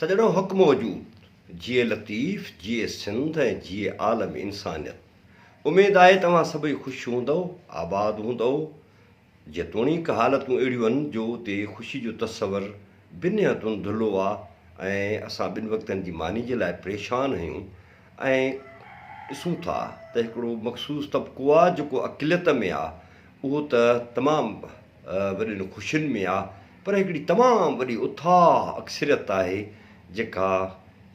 सजणो हक़ मौजूद जिए लतीफ़ जिए सिंध ऐं जिए आलम इंसानियत। उमेद आहे तव्हां सभई ख़ुशि हूंदव, आबाद हूंदव। जेतोणीक हालतूं अहिड़ियूं आहिनि जो उते ख़ुशी जो तसवर ॿिनि हथुनि धुलो आहे ऐं असां ॿिनि वक़्तनि जी मानी जे लाइ परेशान आहियूं ऐं ॾिसूं था त हिकिड़ो मख़सूसु तबिको आहे जेको अक़िलियत में आहे, उहो त तमामु वॾियुनि ख़ुशियुनि में आहे, पर हिकिड़ी तमामु वॾी उथाह अक्सरियत आहे जेका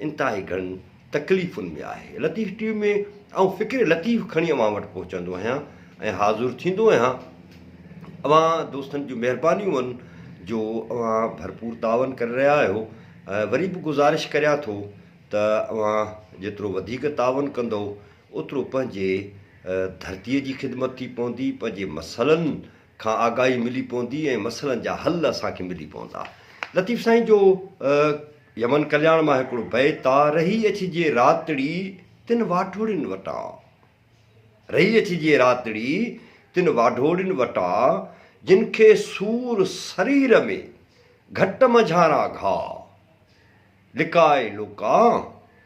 इंतिहाई घणी तकलीफ़ुनि में आहे। लतीफ़ टीवी में ऐं फ़िक्र लतीफ़ खणी अव्हां वटि पहुचंदो आहियां ऐं हाज़ुरु थींदो आहियां। अव्हां दोस्तनि जूं महिरबानियूं आहिनि जो अव्हां भरपूर तावन करे रहिया आहियो। वरी बि गुज़ारिश करियां थो त अव्हां जेतिरो वधीक तावन कंदव ओतिरो पंहिंजे धरतीअ जी ख़िदमत थी पवंदी, पंहिंजे मसइलनि खां आगाही मिली पवंदी ऐं मसइलनि जा हल असांखे मिली पवंदा। लतीफ़ साईं जो यमन कल्याण मां हिकिड़ो बैत आहे, रही अचिजे रातिड़ी तिन वाढोड़ियुनि वटां, रही अचिजे रातिड़ी तिन वाढोड़ियुनि वटां, जिन खे सूर शरीर में घट मझारा घाव, लिकाए लोका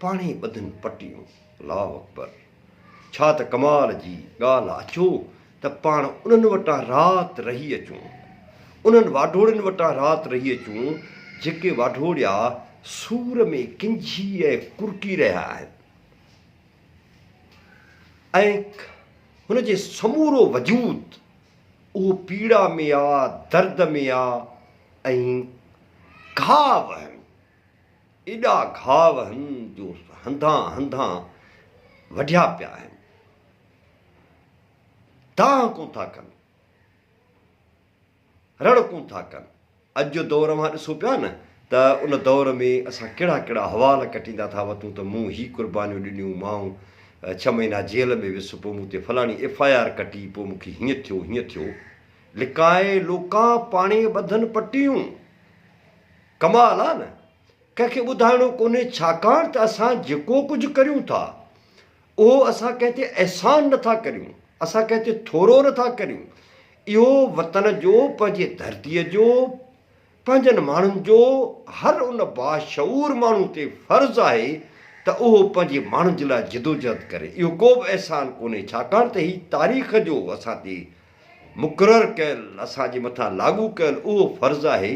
पाणी ॿधनि पटियूं। अल्लाहु अकबर, छा त कमाल जी ॻाल्हि आहे। अचो त पाण उन्हनि वटां राति रही अचूं, उन्हनि वाढोड़ियुनि वटां राति रही अचूं जेके वाढोड़िया सूर में किंझी ऐं कुरकी रहिया आहिनि ऐं हुनजे समूरो वजूद उहो पीड़ा में आहे, दर्द में आहे ऐं घाव आहिनि, एॾा घाव आहिनि जो हंधा हंधा वढिया पिया आहिनि, दाह कोन था कनि, रड़ कोन था कनि। अॼु जो दौर मां ॾिसो पिया न त उन दौर में असां कहिड़ा कहिड़ा हवाल कटींदा था वठूं त मूं ही क़ुर्बानियूं ॾिनियूं, मां 6 महीना जेल में वियुसि, पोइ मूं ते फलाणी FIR कटी, पोइ मूंखे हीअं थियो हीअं थियो। लिकाए लोका पाणी ॿधनि पटियूं, कमाल आहे न। कंहिंखे ॿुधाइणो कोन्हे, छाकाणि त असां जेको कुझु करियूं था उहो असां कंहिं ते अहसान नथा करियूं, असां कंहिं ते थोरो नथा करियूं। इहो वतन जो, पंहिंजे धरतीअ जो, पंहिंजनि माण्हुनि जो हर उन बाशऊर माण्हू ते फ़र्ज़ु आहे त उहो पंहिंजे माण्हुनि जे लाइ जिदोजहद करे। इहो को बि अहसान कोन्हे, छाकाणि त हीउ तारीख़ जो असां ते मुक़ररु कयल, असांजे मथां लागू कयल उहो फ़र्ज़ु आहे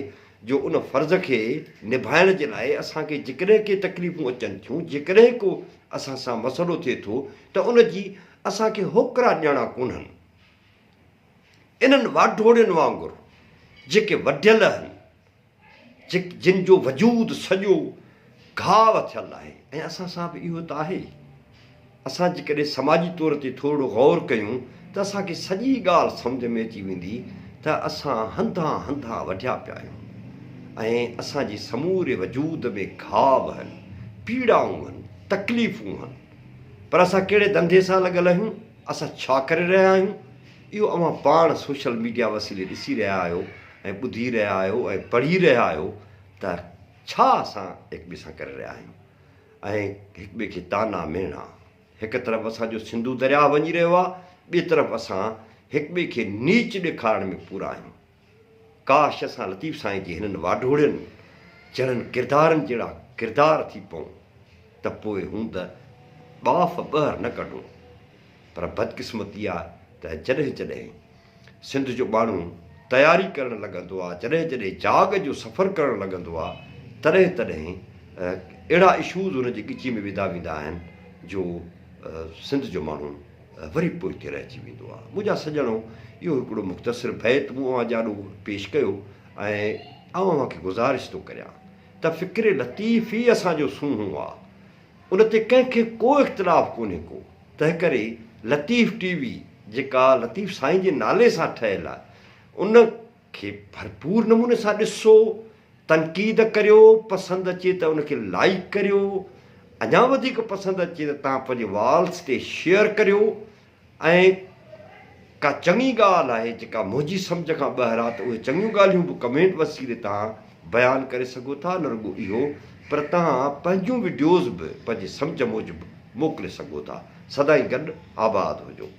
जो उन फ़र्ज़ खे निभाइण जे लाइ असांखे जेकॾहिं के तकलीफ़ूं अचनि थियूं, जेकॾहिं को असां सां मसइलो थिए थो त उन जी असांखे होकरा ॼणा कोन्हनि। इन्हनि वाढोड़ियुनि वांगुरु जेके वढियल आहिनि, जिन जो वजूद सॼो घाव थियलु आहे, ऐं असां सां बि इहो त आहे। असां जेकॾहिं समाजी तौर ते थोरो गौर कयूं त असांखे सॼी ॻाल्हि सम्झ में अची वेंदी त असां हंधा हंधा वढिया पिया आहियूं ऐं असांजे समूरे वजूद में घाव आहिनि, पीड़ाऊं आहिनि, तकलीफ़ूं आहिनि। पर असां कहिड़े धंधे सां लॻल आहियूं, असां छा करे रहिया आहियूं, इहो अव्हां पाण सोशल मीडिया वसीले ॾिसी रहिया आहियो ऐं ॿुधी रहिया आहियो ऐं पढ़ी रहिया आहियो त छा असां हिक ॿिए सां करे रहिया आहियूं ऐं हिक ॿिए खे ताना मेणा। हिकु तरफ़ असांजो सिंधू दरिया वञी रहियो आहे, ॿिए तरफ़ असां हिक ॿिए खे नीच ॾेखारण में पूरा आहियूं। काश असां लतीफ़ साईं जी हिननि वाढोड़ियुनि जहिड़नि किरदारनि जहिड़ा किरदार थी पऊं त पोइ हूं त बाफ़ ॿाहिरि न कढूं। पर बदकिस्मती आहे त जॾहिं जॾहिं सिंध जो माण्हू तयारी करणु लॻंदो आहे, जॾहिं जॾहिं जाग जो सफ़रु करणु लॻंदो आहे, तॾहिं तॾहिं अहिड़ा इशूज़ हुनजे ॻिची में विधा वेंदा आहिनि जो सिंध जो माण्हू वरी पोइ ते रहिजी वेंदो आहे। मुंहिंजा सॼणो, इहो हिकिड़ो मुख़्तसिर बैत मूं अव्हां जाॾो पेश कयो ऐं अव्हांखे गुज़ारिश थो करियां त फ़िक्र लतीफ़ ई असांजो सूंहुं आहे, उन ते कंहिंखे को इख़्तिलाफ़ु कोन्हे को। तंहिं करे लतीफ़ टीवी जेका लतीफ़ साईं जे नाले सां ठहियलु आहे, उन खे भरपूर नमूने सां ॾिसो, तनक़ीद करियो, पसंदि अचे त उनखे लाइक करियो, अञा वधीक पसंदि अचे त तव्हां पंहिंजे वॉल्स ते शेयर करियो ऐं का चङी ॻाल्हि आहे जेका मुंहिंजी सम्झ खां ॿाहिरि आहे त उहे चङियूं ॻाल्हियूं बि कमेंट वसीले तव्हां बयानु करे सघो था। न रुॻो इहो, पर तव्हां पंहिंजूं वीडियोज़ बि पंहिंजे सम्झ मूजिबि मोकिले सघो था। सदाईं गॾु आबाद हुजो।